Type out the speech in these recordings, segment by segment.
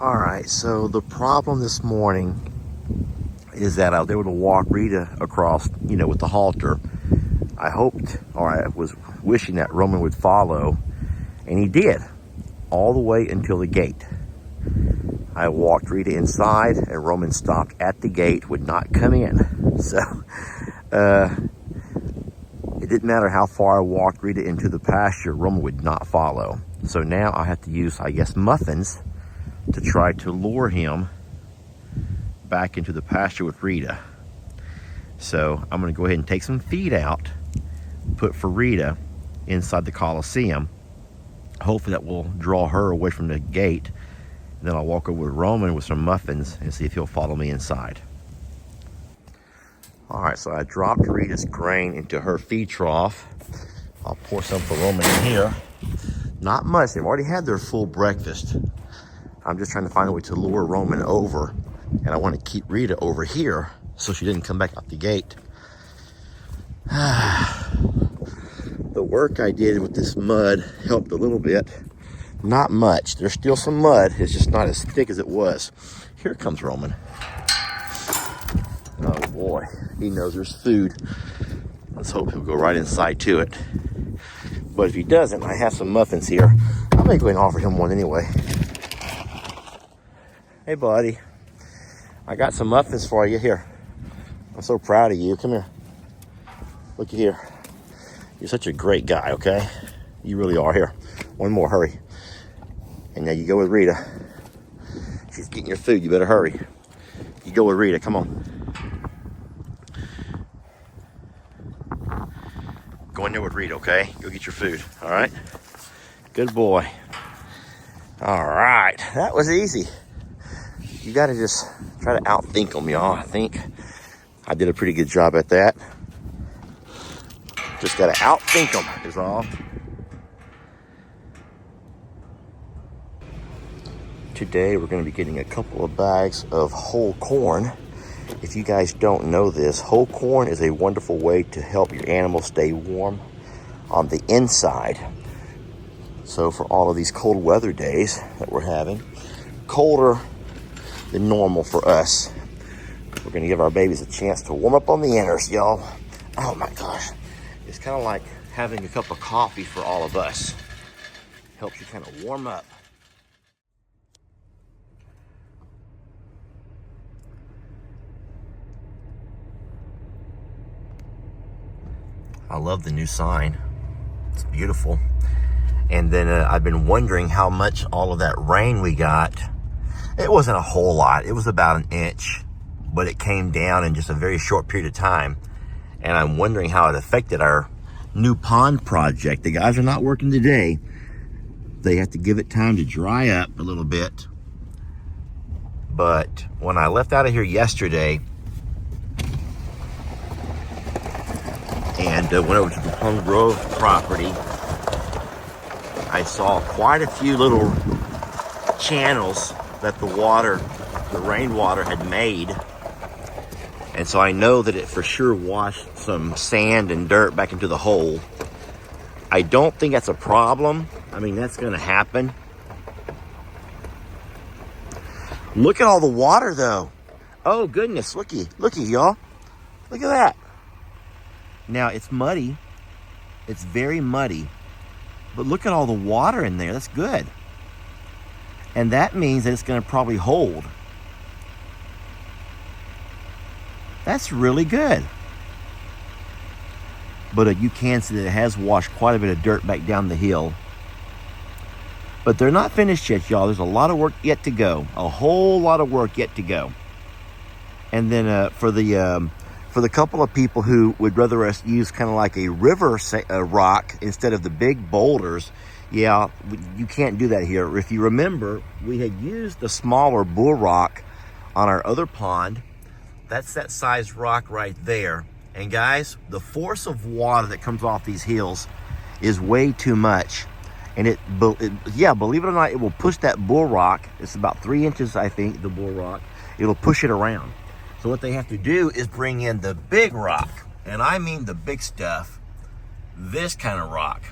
All right, so the problem this morning is that I was able to walk Rita across, with the halter. I hoped, or I was wishing that Roman would follow, and he did, all the way until the gate. I walked Rita inside, and Roman stopped at the gate, would not come in. So, it didn't matter how far I walked Rita into the pasture, Roman would not follow. So now I have to use, I guess, muffins to try to lure him back into the pasture with Rita. So I'm gonna go ahead and take some feed out, put for Rita inside the Coliseum. Hopefully that will draw her away from the gate. And then I'll walk over with Roman with some muffins and see if he'll follow me inside. All right, so I dropped Rita's grain into her feed trough. I'll pour some for Roman in here. Not much, they've already had their full breakfast. I'm just trying to find a way to lure Roman over, and I want to keep Rita over here so she didn't come back out the gate. The work I did with this mud helped a little bit. Not much. There's still some mud. It's just not as thick as it was. Here comes Roman. Oh boy, he knows there's food. Let's hope he'll go right inside to it. But if he doesn't, I have some muffins here. I'm gonna go ahead and offer him one anyway. Hey buddy, I got some muffins for you. Here, I'm so proud of you. Come here, looky here. You're such a great guy, okay? You really are. Here, one more, hurry. And now you go with Rita. She's getting your food, you better hurry. You go with Rita, come on. Go in there with Rita, okay? Go get your food, all right? Good boy. All right, that was easy. You gotta just try to outthink them, y'all. I think I did a pretty good job at that. Just gotta outthink them is all. Today we're gonna be getting a couple of bags of whole corn. If you guys don't know this, whole corn is a wonderful way to help your animals stay warm on the inside. So for all of these cold weather days that we're having, colder than normal for us, we're gonna give our babies a chance to warm up on the inners, y'all. Oh my gosh. It's kind of like having a cup of coffee for all of us. Helps you kind of warm up. I love the new sign. It's beautiful. And then I've been wondering how much all of that rain we got. It wasn't a whole lot. It was about an inch, but it came down in just a very short period of time. And I'm wondering how it affected our new pond project. The guys are not working today. They have to give it time to dry up a little bit. But when I left out of here yesterday and went over to the Plum Grove property, I saw quite a few little channels that the rainwater had made. And so I know that it for sure washed some sand and dirt back into the hole. I don't think that's a problem. I mean, that's gonna happen. Look at all the water though. Oh goodness, looky y'all. Look at that. Now it's muddy. It's very muddy. But look at all the water in there. That's good. And that means that it's going to probably hold. That's really good. But you can see that it has washed quite a bit of dirt back down the hill. But they're not finished yet, y'all. There's a lot of work yet to go. A whole lot of work yet to go. And then for the couple of people who would rather us use kind of like a river rock instead of the big boulders, yeah, you can't do that here. If you remember, we had used the smaller bull rock on our other pond. That's that size rock right there. And guys, the force of water that comes off these hills is way too much. And yeah, believe it or not, it will push that bull rock. It's about 3 inches, I think, the bull rock. It'll push it around. So what they have to do is bring in the big rock. And I mean the big stuff. This kind of rock.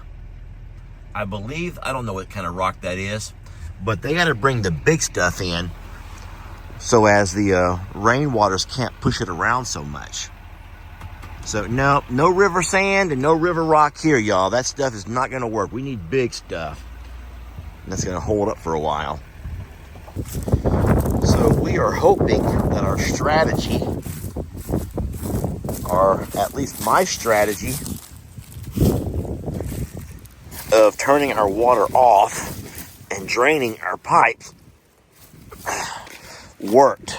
I don't know what kind of rock that is, But they got to bring the big stuff in so as the rainwaters can't push it around so much. So no river sand and no river rock here, y'all. That stuff is not going to work. We need big stuff. And that's going to hold up for a while. So we are hoping that our strategy, or at least my strategy, of turning our water off and draining our pipes worked.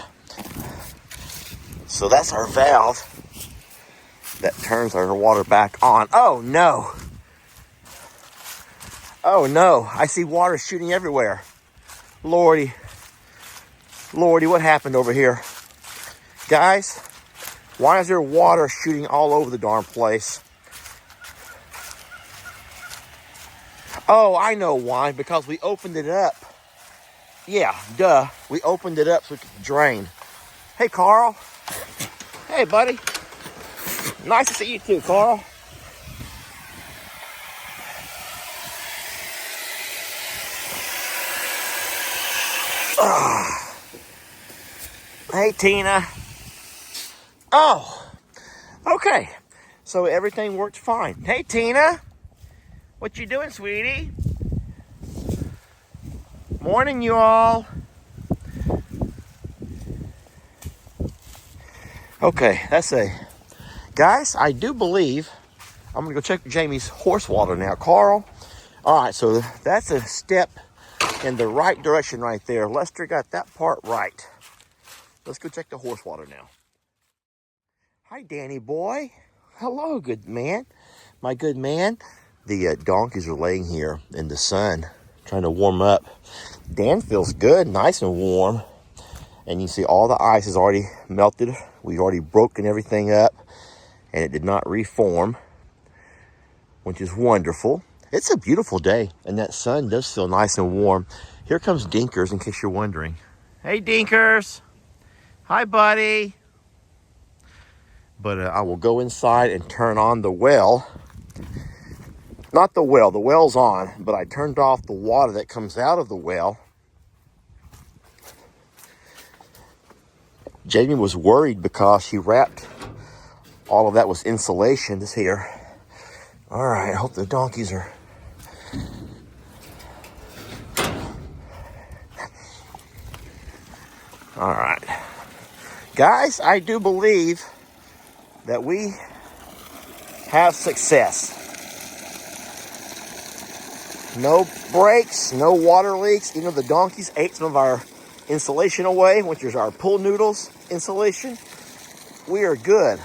So that's our valve that turns our water back on. Oh no! Oh no! I see water shooting everywhere. Lordy, what happened over here? Guys, why is there water shooting all over the darn place? Oh, I know why. Because we opened it up. Yeah, duh. We opened it up so it could drain. Hey, Carl. Hey, buddy. Nice to see you too, Carl. Hey, Tina. Oh, okay. So everything worked fine. Hey, Tina. What you doing, sweetie? Morning, you all. Okay, guys, I do believe I'm gonna go check Jamie's horse water now. Carl. All right, so that's a step in the right direction right there. Lester got that part right. Let's go check the horse water now. Hi, Danny boy. Hello, good man. My good man. The donkeys are laying here in the sun, trying to warm up. Dan feels good, nice and warm. And you see all the ice is already melted. We've already broken everything up, and it did not reform, which is wonderful. It's a beautiful day, and that sun does feel nice and warm. Here comes Dinkers, in case you're wondering. Hey, Dinkers. Hi, buddy. But I will go inside and turn on the well. Not the well, the well's on, but I turned off the water that comes out of the well. Jamie was worried because she wrapped all of that with insulation. This here. All right, I hope the donkeys are... All right. Guys, I do believe that we have success. No breaks, no water leaks. Even though the donkeys ate some of our insulation away, which is our pool noodles insulation, we are good.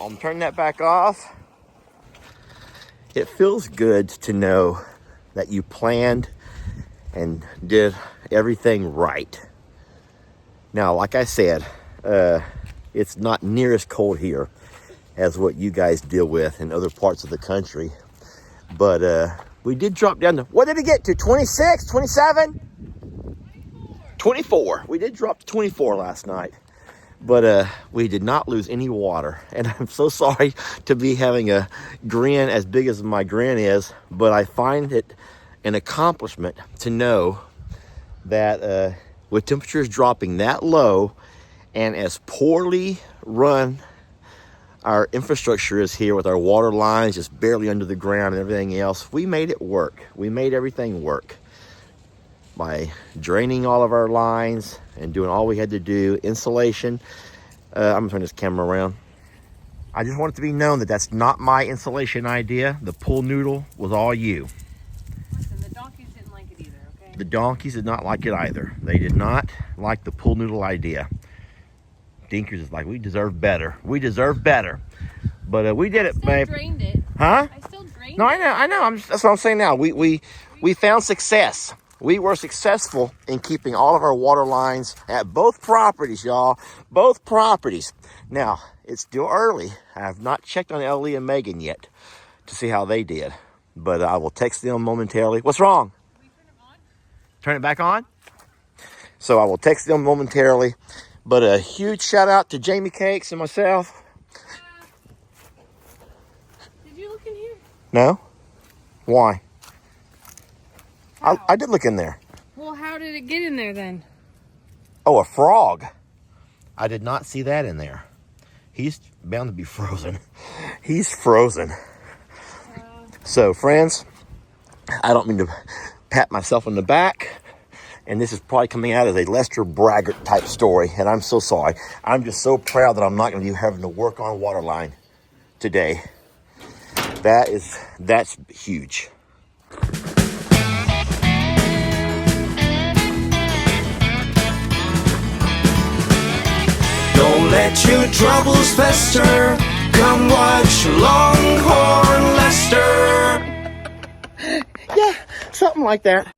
I'll turn that back off. It feels good to know that you planned and did everything right. Now, like I said, it's not near as cold here as what you guys deal with in other parts of the country. But we did drop down to, what did it get to, 26, 27? 24. We did drop to 24 last night. But we did not lose any water. And I'm so sorry to be having a grin as big as my grin is, but I find it an accomplishment to know that with temperatures dropping that low and as poorly run our infrastructure is here with our water lines just barely under the ground and everything else, we made it work. We made everything work by draining all of our lines and doing all we had to do. Insulation. I'm gonna turn this camera around. I just want it to be known that that's not my insulation idea. The pool noodle was all you. Listen, the donkeys didn't like it either, okay? The donkeys did not like it either. They did not like the pool noodle idea. Dinkers is like, we deserve better. We deserve better. But we did it, babe. I still drained it. Huh? I still drained it. No, I know. That's what I'm saying now. We found success. We were successful in keeping all of our water lines at both properties, y'all. Both properties. Now, it's still early. I have not checked on Ellie and Megan yet to see how they did. But I will text them momentarily. What's wrong? Can we turn it on? Turn it back on? So I will text them momentarily. But a huge shout out to Jamie Cakes and myself. Did you look in here? No? Why? Wow. I did look in there. Well, how did it get in there then? Oh, a frog. I did not see that in there. He's bound to be frozen. He's frozen. So, friends, I don't mean to pat myself on the back, and this is probably coming out as a Lester Braggart type story, and I'm so sorry. I'm just so proud that I'm not going to be having to work on waterline today. That's huge. Don't let your troubles fester. Come watch Longhorn Lester. Yeah, something like that.